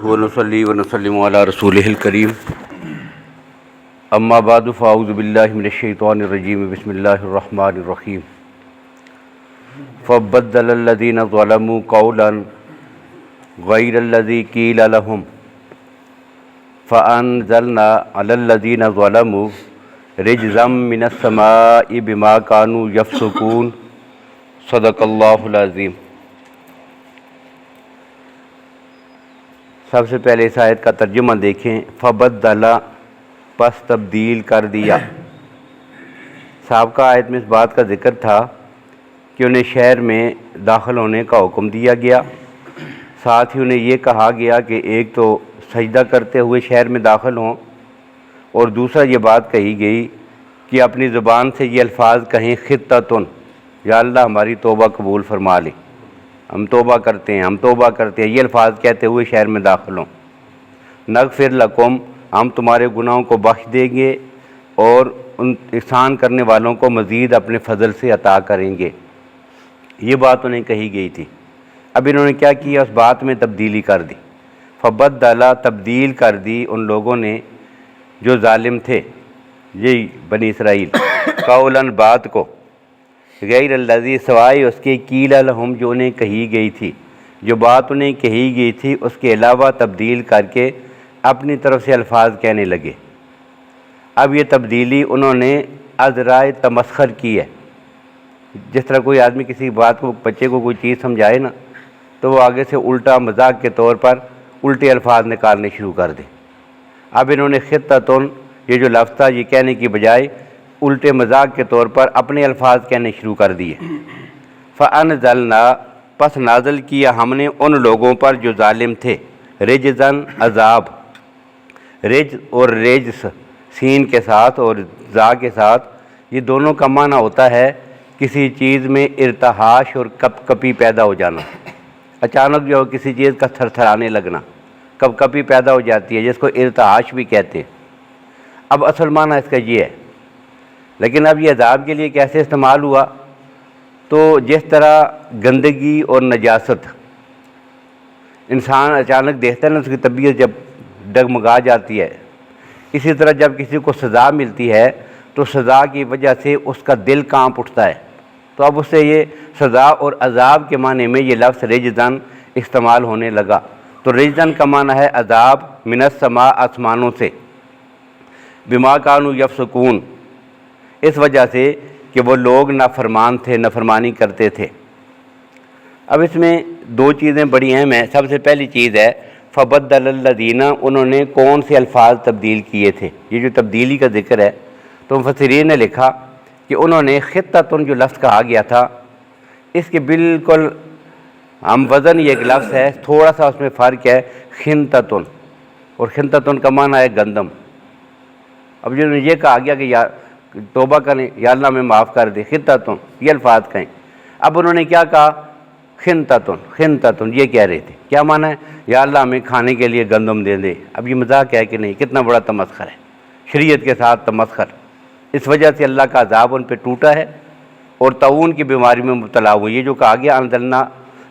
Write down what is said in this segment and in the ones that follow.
ونصلی ونسلم علی رسولہ الکریم اما بعد فاعوذ باللہ من الشیطان الرجیم بسم اللہ الرحمن الرحیم فبدل الذین ظلموا قولا غیر الذی قیل لهم فانزلنا علی الذین ظلموا رجزا من السماء بما كانوا یفسقون صدق اللہ العظیم۔ سب سے پہلے اس آیت کا ترجمہ دیکھیں، فبدل پس تبدیل کر دیا۔ سابقہ آیت میں اس بات کا ذکر تھا کہ انہیں شہر میں داخل ہونے کا حکم دیا گیا، ساتھ ہی انہیں یہ کہا گیا کہ ایک تو سجدہ کرتے ہوئے شہر میں داخل ہوں، اور دوسرا یہ بات کہی گئی کہ اپنی زبان سے یہ الفاظ کہیں خطتن، یا اللہ ہماری توبہ قبول فرما لے، ہم توبہ کرتے ہیں، ہم توبہ کرتے ہیں، یہ الفاظ کہتے ہوئے شہر میں داخل ہوں۔ نغفر لکم، ہم تمہارے گناہوں کو بخش دیں گے اور ان احسان کرنے والوں کو مزید اپنے فضل سے عطا کریں گے، یہ بات انہیں کہی گئی تھی۔ اب انہوں نے کیا کیا، اس بات میں تبدیلی کر دی۔ فبدل، تبدیل کر دی ان لوگوں نے جو ظالم تھے، یہ بنی اسرائیل، قولاً بات کو، غیر الذی سوائے اس کے قیل لہم جو انہیں کہی گئی تھی، جو بات انہیں کہی گئی تھی اس کے علاوہ تبدیل کر کے اپنی طرف سے الفاظ کہنے لگے۔ اب یہ تبدیلی انہوں نے ازرائے تمسخر کی ہے۔ جس طرح کوئی آدمی کسی بات کو، بچے کو کوئی چیز سمجھائے نا، تو وہ آگے سے الٹا مذاق کے طور پر الٹے الفاظ نکالنے شروع کر دے۔ اب انہوں نے خطتن، یہ جو لفظ تھا، یہ کہنے کی بجائے الٹے مذاق کے طور پر اپنے الفاظ کہنے شروع کر دیے۔ فَأَنزَلْنَا، پس نازل کیا ہم نے ان لوگوں پر جو ظالم تھے، رجزاً، عذاب، رج اور رجس سین کے ساتھ اور زا کے ساتھ، یہ دونوں کا معنی ہوتا ہے کسی چیز میں ارتعاش اور کپ کپی پیدا ہو جانا، اچانک جو کسی چیز کا تھر تھرانے لگنا، کپ کپی پیدا ہو جاتی ہے، جس کو ارتعاش بھی کہتے ہیں۔ اب اصل معنی اس کا یہ ہے، لیکن اب یہ عذاب کے لیے کیسے استعمال ہوا، تو جس طرح گندگی اور نجاست انسان اچانک دیکھتا ہے نا، اس کی طبیعت جب ڈگمگا جاتی ہے، اسی طرح جب کسی کو سزا ملتی ہے تو سزا کی وجہ سے اس کا دل کانپ اٹھتا ہے، تو اب اس سے یہ سزا اور عذاب کے معنی میں یہ لفظ رجزاً استعمال ہونے لگا۔ تو رجزاً کا معنی ہے عذاب، من السماء، آسمانوں سے، بما کانوا یفسقون، اس وجہ سے کہ وہ لوگ نافرمان تھے، نافرمانی کرتے تھے۔ اب اس میں دو چیزیں بڑی اہم ہیں۔ سب سے پہلی چیز ہے فبدل الذین، انہوں نے کون سے الفاظ تبدیل کیے تھے، یہ جو تبدیلی کا ذکر ہے، تو مفسرین نے لکھا کہ انہوں نے خطتن جو لفظ کہا گیا تھا، اس کے بالکل ہم وزن یہ ایک لفظ ہے، تھوڑا سا اس میں فرق ہے، خنتتن، اور خنتتن کا معنی ہے گندم۔ اب جو یہ کہا گیا کہ یا توبہ کریں، یا اللہ میں معاف کر دے، خطتن، یہ الفاظ کہیں۔ اب انہوں نے کیا کہا، خنتتن، خنتتن، یہ کہہ رہے تھے، کیا معنی ہے، یا اللہ ہمیں کھانے کے لیے گندم دے دے۔ اب یہ مذاق ہے کہ نہیں، کتنا بڑا تمسخر ہے، شریعت کے ساتھ تمسخر۔ اس وجہ سے اللہ کا عذاب ان پہ ٹوٹا ہے اور طاعون کی بیماری میں مبتلا ہوئے۔ یہ جو کہا گیا انزلنا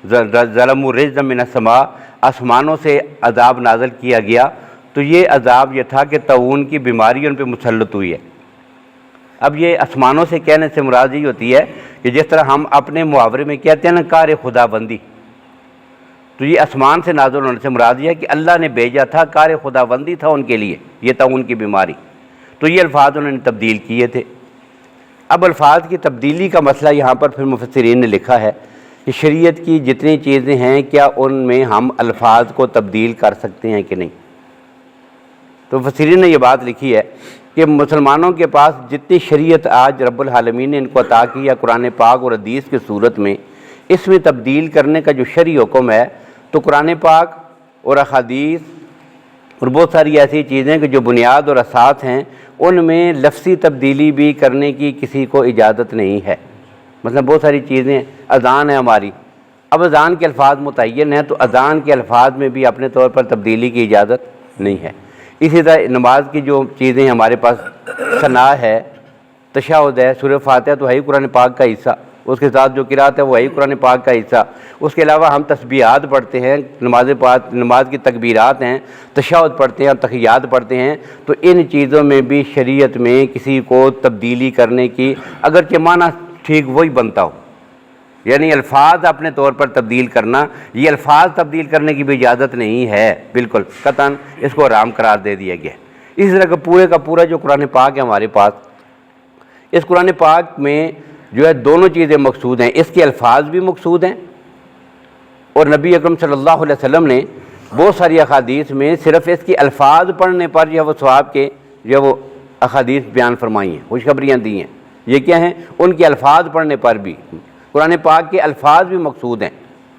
ظلموا رجزا من السماء، آسمانوں سے عذاب نازل کیا گیا، تو یہ عذاب یہ تھا کہ طاعون کی بیماری ان پہ مسلط ہوئی ہے۔ اب یہ آسمانوں سے کہنے سے مراد یہ ہوتی ہے کہ جس طرح ہم اپنے محاورے میں کہتے ہیں نا کار خدا بندی، تو یہ آسمان سے نازل ہونے سے مراد یہ ہے کہ اللہ نے بھیجا تھا، کار خدا بندی تھا ان کے لیے یہ طاعون کی بیماری، تو یہ الفاظ انہوں نے تبدیل کیے تھے۔ اب الفاظ کی تبدیلی کا مسئلہ یہاں پر پھر مفسرین نے لکھا ہے کہ شریعت کی جتنی چیزیں ہیں، کیا ان میں ہم الفاظ کو تبدیل کر سکتے ہیں کہ نہیں۔ تو مفسرین نے یہ بات لکھی ہے کہ مسلمانوں کے پاس جتنی شریعت آج رب العالمین نے ان کو عطا کی ہے قرآن پاک اور حدیث کی صورت میں، اس میں تبدیل کرنے کا جو شرعی حکم ہے، تو قرآن پاک اور احادیث اور بہت ساری ایسی چیزیں کہ جو بنیاد اور اساس ہیں، ان میں لفظی تبدیلی بھی کرنے کی کسی کو اجازت نہیں ہے۔ مثلا بہت ساری چیزیں، اذان ہے ہماری، اب اذان کے الفاظ متعین ہیں، تو اذان کے الفاظ میں بھی اپنے طور پر تبدیلی کی اجازت نہیں ہے۔ اسی طرح نماز کی جو چیزیں ہمارے پاس ثنا ہے، تشہد ہے، سورہ فاتحہ تو ہے ہی قرآن پاک کا حصہ، اس کے ساتھ جو قرات ہے وہ ہے قرآن پاک کا حصہ۔ اس کے علاوہ ہم تسبیحات پڑھتے ہیں، نماز کی تکبیرات ہیں، تشہد پڑھتے ہیں اور تحیات پڑھتے ہیں، تو ان چیزوں میں بھی شریعت میں کسی کو تبدیلی کرنے کی اگرچہ معنی ٹھیک وہی بنتا ہو، یعنی الفاظ اپنے طور پر تبدیل کرنا، یہ الفاظ تبدیل کرنے کی بھی اجازت نہیں ہے، بالکل قطعاً اس کو حرام قرار دے دیا گیا۔ اسی طرح کا پورا جو قرآن پاک ہے ہمارے پاس، اس قرآن پاک میں جو ہے دونوں چیزیں مقصود ہیں، اس کے الفاظ بھی مقصود ہیں، اور نبی اکرم صلی اللہ علیہ وسلم نے بہت ساری احادیث میں صرف اس کے الفاظ پڑھنے پر جو ہے وہ ثواب کے جو ہے وہ احادیث بیان فرمائی ہیں، خوشخبریاں دی ہیں۔ یہ کیا ہیں؟ ان کے الفاظ پڑھنے پر بھی قرآن پاک کے الفاظ بھی مقصود ہیں،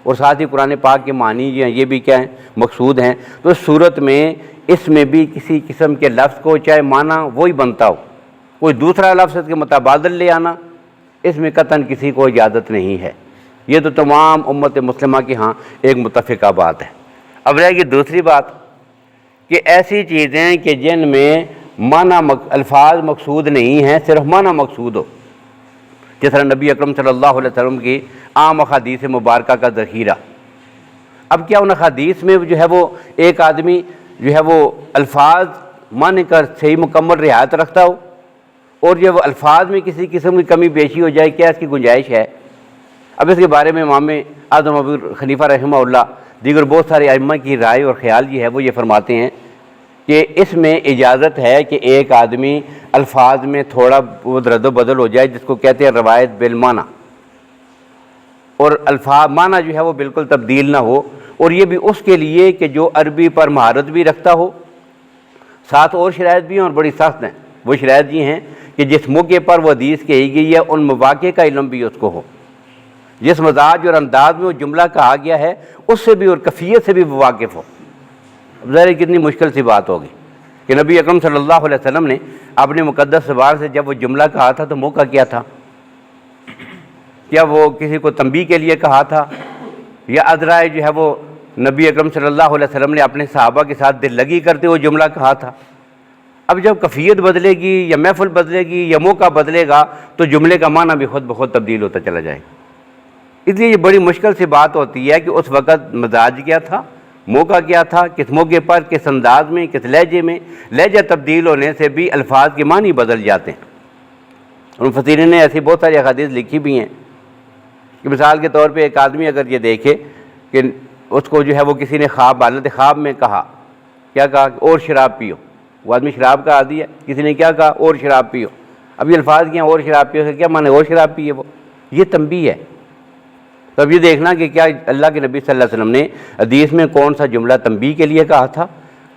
اور ساتھ ہی قرآن پاک کے معنی جو ہیں یہ بھی کیا ہیں؟ مقصود ہیں۔ تو اس صورت میں اس میں بھی کسی قسم کے لفظ کو چاہے معنی وہی بنتا ہو، کوئی دوسرا لفظ اس کے متبادل لے آنا، اس میں قطعاً کسی کو اجازت نہیں ہے۔ یہ تو تمام امت مسلمہ کے ہاں ایک متفقہ بات ہے۔ اب رہے گی دوسری بات کہ ایسی چیزیں کہ جن میں معنی الفاظ مقصود نہیں ہیں، صرف معنی مقصود ہو، جس طرح نبی اکرم صلی اللہ علیہ وسلم کی عام احادیث مبارکہ کا ذخیرہ۔ اب کیا ان احادیث میں جو ہے وہ ایک آدمی جو ہے وہ الفاظ معنی کا صحیح مکمل رعایت رکھتا ہو، اور جو وہ الفاظ میں کسی قسم کی کمی بیشی ہو جائے، کیا اس کی گنجائش ہے؟ اب اس کے بارے میں امام اعظم ابو حنیفہ رحمہ اللہ دیگر بہت سارے ائمہ کی رائے اور خیال یہ ہے وہ یہ فرماتے ہیں کہ اس میں اجازت ہے کہ ایک آدمی الفاظ میں تھوڑا بہت رد و بدل ہو جائے، جس کو کہتے ہیں روایت بالمعنی، اور الفاظ معنی جو ہے وہ بالکل تبدیل نہ ہو، اور یہ بھی اس کے لیے کہ جو عربی پر مہارت بھی رکھتا ہو۔ ساتھ اور شرائط بھی ہیں اور بڑی سخت ہیں، وہ شرائط یہ ہیں کہ جس موقع پر وہ حدیث کہی گئی ہے ان مواقع کا علم بھی اس کو ہو، جس مزاج اور انداز میں وہ جملہ کہا گیا ہے اس سے بھی اور کیفیت سے بھی وہ واقف ہو۔ ظاہر کتنی مشکل سی بات ہوگی کہ نبی اکرم صلی اللہ علیہ وسلم نے اپنی مقدس زبان سے جب وہ جملہ کہا تھا تو موقع کیا تھا؟ کیا وہ کسی کو تنبیہ کے لیے کہا تھا، یا ادرائے جو ہے وہ نبی اکرم صلی اللہ علیہ وسلم نے اپنے صحابہ کے ساتھ دل لگی کرتے ہوئے جملہ کہا تھا؟ اب جب کیفیت بدلے گی یا محفل بدلے گی یا موقع بدلے گا تو جملے کا معنی بھی خود بخود تبدیل ہوتا چلا جائے گا۔ اس لیے یہ بڑی مشکل سی بات ہوتی ہے کہ اس وقت مزاج کیا تھا، موقع کیا تھا، کس موقع پر، کس انداز میں، کس لہجے میں۔ لہجہ تبدیل ہونے سے بھی الفاظ کے معنی بدل جاتے ہیں۔ مفسرین نے ایسی بہت ساری احادیث لکھی بھی ہیں کہ مثال کے طور پہ ایک آدمی اگر یہ دیکھے کہ اس کو جو ہے وہ کسی نے حالت خواب میں کہا، کیا کہا؟ اور شراب پیو۔ وہ آدمی شراب کا عادی ہے، کسی نے کیا کہا؟ اور شراب پیو۔ اب یہ الفاظ کیا اور شراب پیو سے کیا معنی؟ اور شراب پیے، وہ یہ تنبیہ ہے۔ تو اب یہ دیکھنا کہ کیا اللہ کے نبی صلی اللہ علیہ وسلم نے حدیث میں کون سا جملہ تنبیہ کے لیے کہا تھا،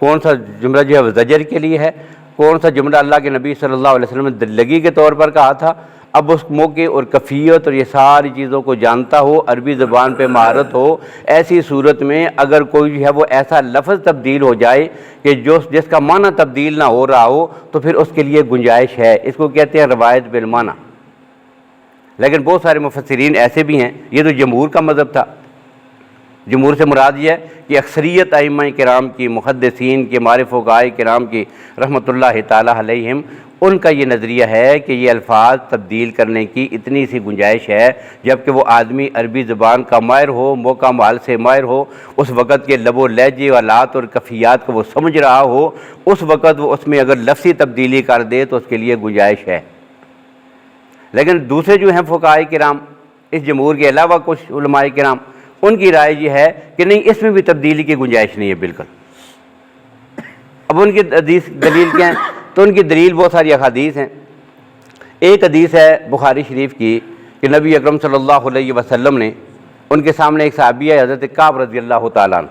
کون سا جملہ جو ہے وہ زجر کے لیے ہے، کون سا جملہ اللہ کے نبی صلی اللہ علیہ وسلم نے دل لگی کے طور پر کہا تھا۔ اب اس موقع اور کیفیت اور یہ ساری چیزوں کو جانتا ہو، عربی زبان پہ مہارت ہو، ایسی صورت میں اگر کوئی جو ہے وہ ایسا لفظ تبدیل ہو جائے کہ جس کا معنی تبدیل نہ ہو رہا ہو تو پھر اس کے لیے گنجائش ہے۔ اس کو کہتے ہیں روایت بالمعنی۔ لیکن بہت سارے مفسرین ایسے بھی ہیں، یہ تو جمہور کا مذہب تھا، جمہور سے مراد یہ ہے کہ اکثریت ائمہ کرام کی، محدثین کے، معارف فقہاء کرام کی رحمۃ اللہ تعالی علیہم، ان کا یہ نظریہ ہے کہ یہ الفاظ تبدیل کرنے کی اتنی سی گنجائش ہے جبکہ وہ آدمی عربی زبان کا ماہر ہو، موقع محال سے ماہر ہو، اس وقت کے لب و لہجے والات اور کیفیات کو وہ سمجھ رہا ہو، اس وقت وہ اس میں اگر لفظی تبدیلی کر دے تو اس کے لیے گنجائش ہے۔ لیکن دوسرے جو ہیں فقہاء کرام، اس جمہور کے علاوہ کچھ علماء کرام، ان کی رائے یہ ہے کہ نہیں، اس میں بھی تبدیلی کی گنجائش نہیں ہے بالکل۔ اب ان کی دلیل کیا ہے؟ تو ان کی دلیل بہت ساری احادیث ہیں۔ ایک حدیث ہے بخاری شریف کی کہ نبی اکرم صلی اللہ علیہ وسلم نے، ان کے سامنے ایک صحابی ہے حضرت کعب رضی اللہ تعالیٰ عنہ،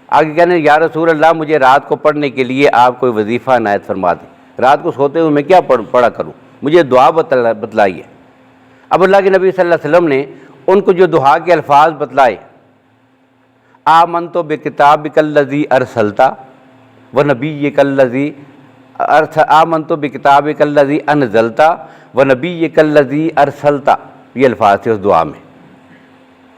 آگے کہنے یا رسول اللہ مجھے رات کو پڑھنے کے لیے آپ کوئی وظیفہ عنایت فرما دیں، رات کو سوتے ہوئے میں کیا پڑھا کروں، مجھے دعا بتلائیے۔ اب اللہ کے نبی صلی اللہ علیہ وسلم نے ان کو جو دعا کے الفاظ بتلائے، آمنت بکتابک الذی ارسلت ونبیک الذی آمنت بکتابک الذی انزلت ونبیک الذی ارسلت، یہ الفاظ تھے اس دعا میں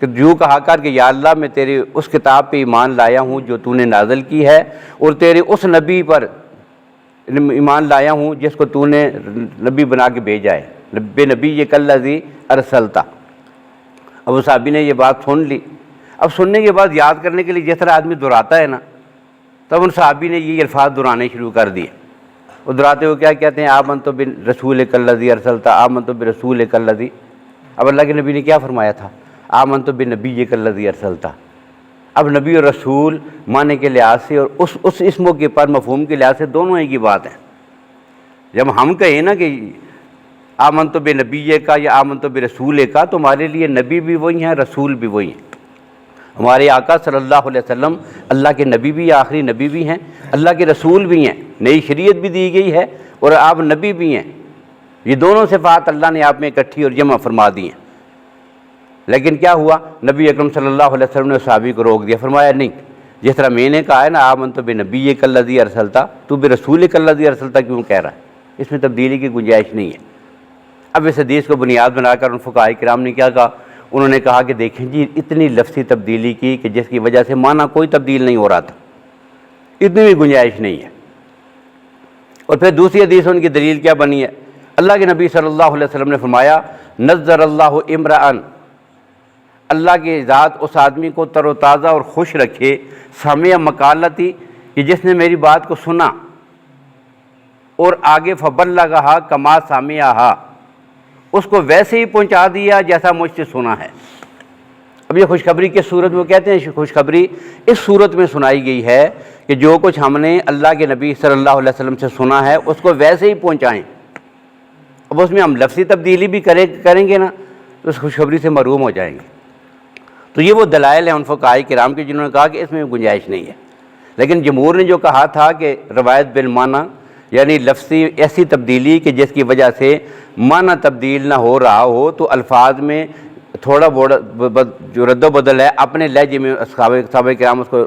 کہ جو کہا کر کہ یا اللہ میں تیرے اس کتاب پہ ایمان لایا ہوں جو تو نے نازل کی ہے، اور تیرے اس نبی پر ایمان لایا ہوں جس کو تو نے نبی بنا کے بھیجا ہے۔ بے نبی کلذی ارسلتا۔ اب اس صحابی نے یہ بات سن لی۔ اب سننے کے بعد یاد کرنے کے لیے جس طرح آدمی دہراتا ہے نا، تب ان صحابی نے یہ الفاظ دہرانے شروع کر دیے۔ وہ دہراتے ہوئے کیا کہتے ہیں؟ آمنت برسولک الذی ارسلتا، آمنت برسولک الذی۔ اب اللہ کے نبی نے کیا فرمایا تھا؟ آمنت بنبیک الذی ارسلتا۔ اب نبی اور رسول معنی کے لحاظ سے اور اس اسموں کے پر مفہوم کے لحاظ سے دونوں ایک ہی بات ہیں۔ جب ہم کہیں نا کہ آمنت بنبیک کا یا آمنت برسول کا، تو ہمارے لیے نبی بھی وہی ہیں، رسول بھی وہی ہیں۔ ہمارے آقا صلی اللہ علیہ وسلم اللہ کے نبی بھی، آخری نبی بھی ہیں، اللہ کے رسول بھی ہیں، نئی شریعت بھی دی گئی ہے، اور آپ نبی بھی ہیں۔ یہ دونوں صفات اللہ نے آپ میں اکٹھی اور جمع فرما دی ہیں۔ لیکن کیا ہوا؟ نبی اکرم صلی اللہ علیہ وسلم نے صحابی کو روک دیا، فرمایا نہیں، جس طرح میں نے کہا ہے نا آمنت بنبیک الذی ارسلتا، تو برسولک الذی ارسلتا کیوں کہہ رہا ہے؟ اس میں تبدیلی کی گنجائش نہیں ہے۔ اب اس حدیث کو بنیاد بنا کر ان فقہاء کرام نے کیا کہا؟ انہوں نے کہا کہ دیکھیں جی، اتنی لفظی تبدیلی کی کہ جس کی وجہ سے معنی کوئی تبدیل نہیں ہو رہا تھا، اتنی بھی گنجائش نہیں ہے۔ اور پھر دوسری حدیث ان کی دلیل کیا بنی ہے؟ اللہ کے نبی صلی اللہ علیہ وسلم نے فرمایا نظر اللہ امرأً، اللہ کی ذات اس آدمی کو تر و تازہ اور خوش رکھے، سمع مقالتی، کہ جس نے میری بات کو سنا اور آگے فبلغھا کما سمعھا، اس کو ویسے ہی پہنچا دیا جیسا مجھ سے سنا ہے۔ اب یہ خوشخبری کس صورت میں کہتے ہیں؟ خوشخبری اس صورت میں سنائی گئی ہے کہ جو کچھ ہم نے اللہ کے نبی صلی اللہ علیہ وسلم سے سنا ہے اس کو ویسے ہی پہنچائیں۔ اب اس میں ہم لفظی تبدیلی بھی کریں گے نا تو اس خوشخبری سے محروم ہو جائیں گے۔ تو یہ وہ دلائل ہیں ان فقہاء کرام کے جنہوں نے کہا کہ اس میں گنجائش نہیں ہے۔ لیکن جمہور نے جو کہا تھا کہ روایت بالمعنی، یعنی لفظی ایسی تبدیلی کہ جس کی وجہ سے معنی تبدیل نہ ہو رہا ہو، تو الفاظ میں تھوڑا بہت جو رد و بدل ہے اپنے لہجے میں صحابہ کرام اس کو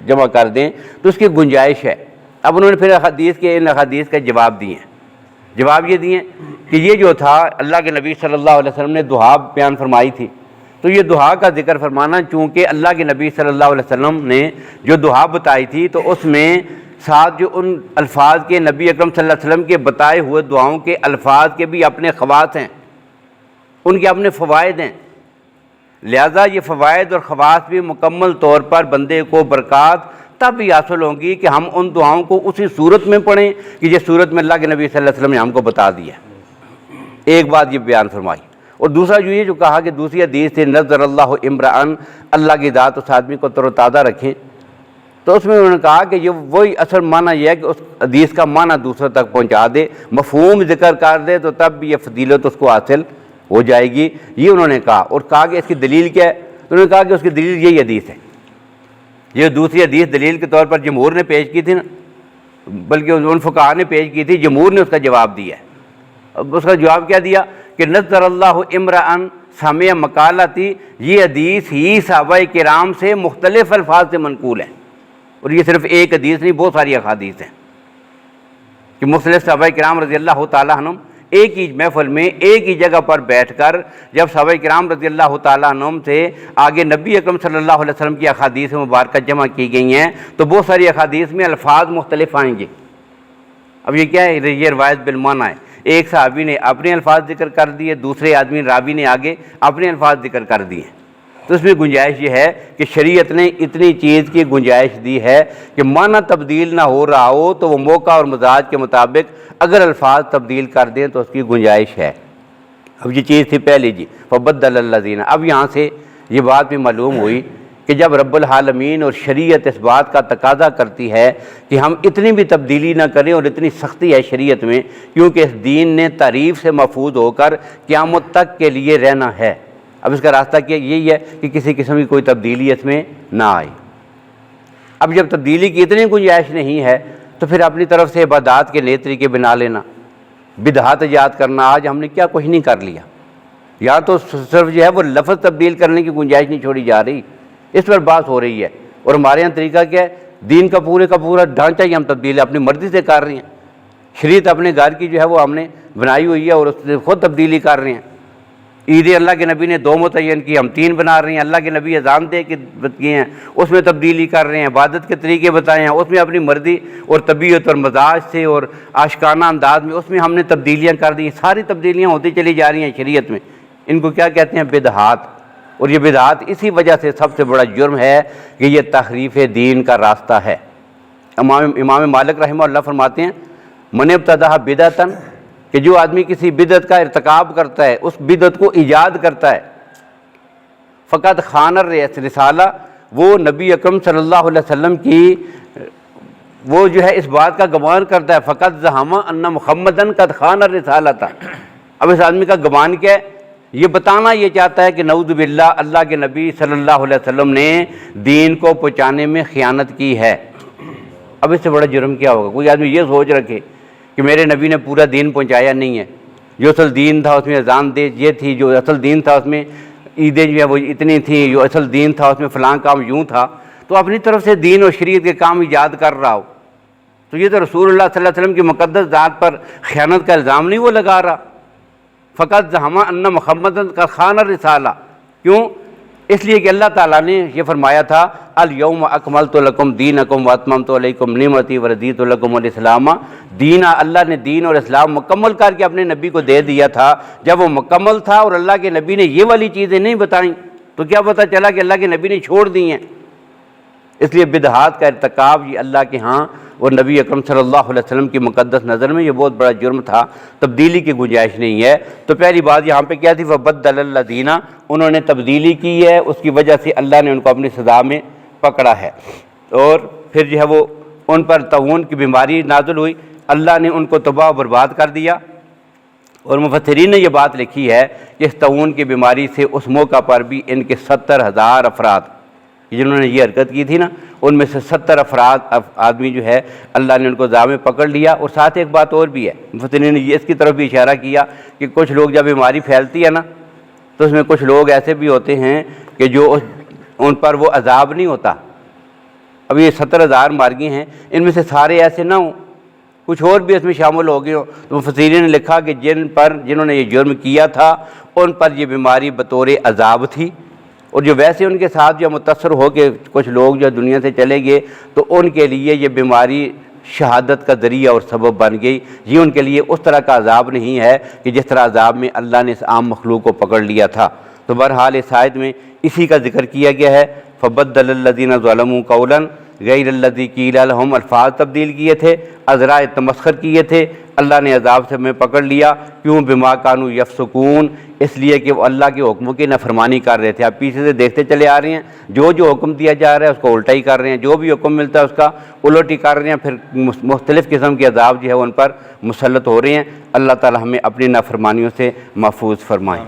جمع کر دیں تو اس کی گنجائش ہے۔ اب انہوں نے پھر ان احادیث کا جواب دیے ہیں۔ جواب یہ دیے کہ یہ جو تھا اللہ کے نبی صلی اللہ علیہ وسلم نے دعا بیان فرمائی تھی، تو یہ دعا کا ذکر فرمانا، چونکہ اللہ کے نبی صلی اللہ علیہ وسلم نے جو دعا بتائی تھی تو اس میں ساتھ جو ان الفاظ کے نبی اکرم صلی اللہ علیہ وسلم کے بتائے ہوئے دعاؤں کے الفاظ کے بھی اپنے خواص ہیں، ان کے اپنے فوائد ہیں، لہذا یہ فوائد اور خواص بھی مکمل طور پر بندے کو برکات تب ہی حاصل ہوں گی کہ ہم ان دعاؤں کو اسی صورت میں پڑھیں کہ جس صورت میں اللہ کے نبی صلی اللہ علیہ وسلم نے ہم کو بتا دیا۔ ایک بات یہ بیان فرمائی، اور دوسرا جو کہا کہ دوسری حدیث سے نظر اللہ امرأً، اللہ کی ذات اس آدمی کو تر و تازہ رکھیں، تو اس میں انہوں نے کہا کہ یہ وہی اصل معنی یہ ہے کہ اس حدیث کا معنی دوسرے تک پہنچا دے، مفہوم ذکر کر دے، تو تب بھی یہ فضیلت اس کو حاصل ہو جائے گی، یہ انہوں نے کہا۔ اور کہا کہ اس کی دلیل کیا ہے؟ تو انہوں نے کہا کہ اس کی دلیل یہی حدیث ہے۔ یہ دوسری حدیث دلیل کے طور پر جمہور نے پیش کی تھی نا، بلکہ ان فقہاء نے پیش کی تھی، جمہور نے اس کا جواب دیا ہے۔ اب اس کا جواب کیا دیا کہ نظر اللہ امرأً سمع مقالتی، یہ حدیث ہی صحابہ کرام سے مختلف الفاظ سے منقول ہے، اور یہ صرف ایک حدیث نہیں، بہت ساری احادیث ہیں کہ مختلف صحابہ کرام رضی اللہ تعالیٰ عنہم ایک ہی محفل میں ایک ہی جگہ پر بیٹھ کر جب صحابہ کرام رضی اللہ تعالیٰ عنہم سے آگے نبی اکرم صلی اللہ علیہ وسلم کی احادیث مبارکہ جمع کی گئی ہیں تو بہت ساری احادیث میں الفاظ مختلف آئیں گے۔ اب یہ کیا ہے؟ یہ روایت بالمعنی ہے، ایک صحابی نے اپنے الفاظ ذکر کر دیے، دوسرے آدمی راوی نے آگے اپنے الفاظ ذکر کر دیے، تو اس میں گنجائش یہ ہے کہ شریعت نے اتنی چیز کی گنجائش دی ہے کہ معنی تبدیل نہ ہو رہا ہو تو وہ موقع اور مزاج کے مطابق اگر الفاظ تبدیل کر دیں تو اس کی گنجائش ہے۔ اب یہ چیز تھی پہلی جی فبدل الذین۔ اب یہاں سے یہ بات بھی معلوم ہوئی کہ جب رب العالمین اور شریعت اس بات کا تقاضا کرتی ہے کہ ہم اتنی بھی تبدیلی نہ کریں اور اتنی سختی ہے شریعت میں، کیونکہ اس دین نے تعریف سے محفوظ ہو کر قیامت تک کے لیے رہنا ہے۔ اب اس کا راستہ کیا؟ یہی ہے کہ کسی قسم کی کوئی تبدیلی اس میں نہ آئے۔ اب جب تبدیلی کی اتنی گنجائش نہیں ہے تو پھر اپنی طرف سے عبادات کے نئے طریقے بنا لینا، بدعات ایجاد کرنا، آج ہم نے کیا کچھ نہیں کر لیا۔ یا تو صرف جو ہے وہ لفظ تبدیل کرنے کی گنجائش نہیں چھوڑی جا رہی، اس پر بات ہو رہی ہے، اور ہمارے یہاں طریقہ کیا ہے؟ دین کا پورا ڈھانچہ ہی ہم تبدیل اپنی مرضی سے کر رہے ہیں۔ شریعت اپنے گھر کی جو ہے وہ ہم نے بنائی ہوئی ہے اور اس سے خود تبدیلی کر رہے ہیں۔ عید اللہ کے نبی نے 2 متعین کی، ہم 3 بنا رہے ہیں۔ اللہ کے نبی اذان دے کے کیے ہیں، اس میں تبدیلی کر رہے ہیں، عبادت کے طریقے بتائے ہیں، اس میں اپنی مرضی اور طبیعت اور مزاج سے اور عاشقانہ انداز میں اس میں ہم نے تبدیلیاں کر دی۔ ساری تبدیلیاں ہوتی چلی جا رہی ہیں شریعت میں۔ ان کو کیا کہتے ہیں؟ بدعات۔ اور یہ بدعات اسی وجہ سے سب سے بڑا جرم ہے کہ یہ تحریف دین کا راستہ ہے۔ امام مالک رحمہ اللہ فرماتے ہیں من ابتدع بدعتاً، کہ جو آدمی کسی بدعت کا ارتکاب کرتا ہے، اس بدعت کو ایجاد کرتا ہے، فقط خان الرسالہ، وہ نبی اکرم صلی اللہ علیہ وسلم کی وہ جو ہے اس بات کا گمان کرتا ہے، فقط زعم ان محمدً قد خان الرسالۃ۔ اب اس آدمی کا گمان کیا ہے؟ یہ بتانا یہ چاہتا ہے کہ نعوذ باللہ اللہ کے نبی صلی اللہ علیہ وسلم نے دین کو پہنچانے میں خیانت کی ہے۔ اب اس سے بڑا جرم کیا ہوگا؟ کوئی آدمی یہ سوچ رکھے کہ میرے نبی نے پورا دین پہنچایا نہیں ہے، جو اصل دین تھا اس میں اذان دے یہ تھی، جو اصل دین تھا اس میں عیدیں جو ہے وہ اتنی تھیں، جو اصل دین تھا اس میں فلاں کام یوں تھا، تو اپنی طرف سے دین اور شریعت کے کام ایجاد کر رہا ہو، تو یہ تو رسول اللہ صلی اللہ علیہ وسلم کی مقدس ذات پر خیانت کا الزام نہیں وہ لگا رہا۔ فقط زعم ان محمدً قد خان الرسالہ، کیوں؟ اس لیے کہ اللہ تعالیٰ نے یہ فرمایا تھا الیوم اکملت لکم دینکم واتممت علیکم نعمتی ورضیت لکم الاسلام دینا۔ اللہ نے دین اور اسلام مکمل کر کے اپنے نبی کو دے دیا تھا۔ جب وہ مکمل تھا اور اللہ کے نبی نے یہ والی چیزیں نہیں بتائیں تو کیا پتہ چلا کہ اللہ کے نبی نے چھوڑ دی ہیں۔ اس لیے بدعات کا ارتکاب یہ اللہ کے ہاں اور نبی اکرم صلی اللہ علیہ وسلم کی مقدس نظر میں یہ بہت بڑا جرم تھا، تبدیلی کی گنجائش نہیں ہے۔ تو پہلی بات یہاں پہ کیا تھی؟ فبدل الذین، انہوں نے تبدیلی کی ہے، اس کی وجہ سے اللہ نے ان کو اپنی سزا میں پکڑا ہے۔ اور پھر جو ہے وہ ان پر طاعون کی بیماری نازل ہوئی، اللہ نے ان کو تباہ و برباد کر دیا۔ اور مفسرین نے یہ بات لکھی ہے کہ اس طاعون کی بیماری سے اس موقع پر بھی ان کے 70,000 افراد جنہوں نے یہ حرکت کی تھی نا، ان میں سے 70 آدمی جو ہے اللہ نے ان کو عذاب میں پکڑ لیا۔ اور ساتھ ایک بات اور بھی ہے، مفسرین نے اس کی طرف بھی اشارہ کیا کہ کچھ لوگ جب بیماری پھیلتی ہے نا تو اس میں کچھ لوگ ایسے بھی ہوتے ہیں کہ جو ان پر وہ عذاب نہیں ہوتا۔ اب یہ 70,000 مارگی ہیں، ان میں سے سارے ایسے نہ ہوں، کچھ اور بھی اس میں شامل ہو گئے ہوں۔ تو مفسرین نے لکھا کہ جنہوں نے یہ جرم کیا تھا ان پر یہ بیماری بطور عذاب تھی، اور جو ویسے ان کے ساتھ جو متاثر ہو کے کچھ لوگ جو دنیا سے چلے گئے تو ان کے لیے یہ بیماری شہادت کا ذریعہ اور سبب بن گئی۔ یہ ان کے لیے اس طرح کا عذاب نہیں ہے کہ جس طرح عذاب میں اللہ نے اس عام مخلوق کو پکڑ لیا تھا۔ تو بہرحال اس آیت میں اسی کا ذکر کیا گیا ہے۔ فبدل الذین ظلموا قولا غیر الذی قیل لہم، الفاظ تبدیل کیے تھے، عذرائے تمسخر کیے تھے، اللہ نے عذاب سے میں پکڑ لیا۔ کیوں؟ بما کانوا یفسقون، اس لیے کہ وہ اللہ کے حکموں کی نافرمانی کر رہے تھے۔ آپ پیچھے سے دیکھتے چلے آ رہے ہیں، جو حکم دیا جا رہا ہے اس کو الٹا ہی کر رہے ہیں، جو بھی حکم ملتا ہے اس کا الٹ ہی کر رہے ہیں، پھر مختلف قسم کے عذاب جو ہے ان پر مسلط ہو رہے ہیں۔ اللہ تعالی ہمیں اپنی نافرمانیوں سے محفوظ فرمائے۔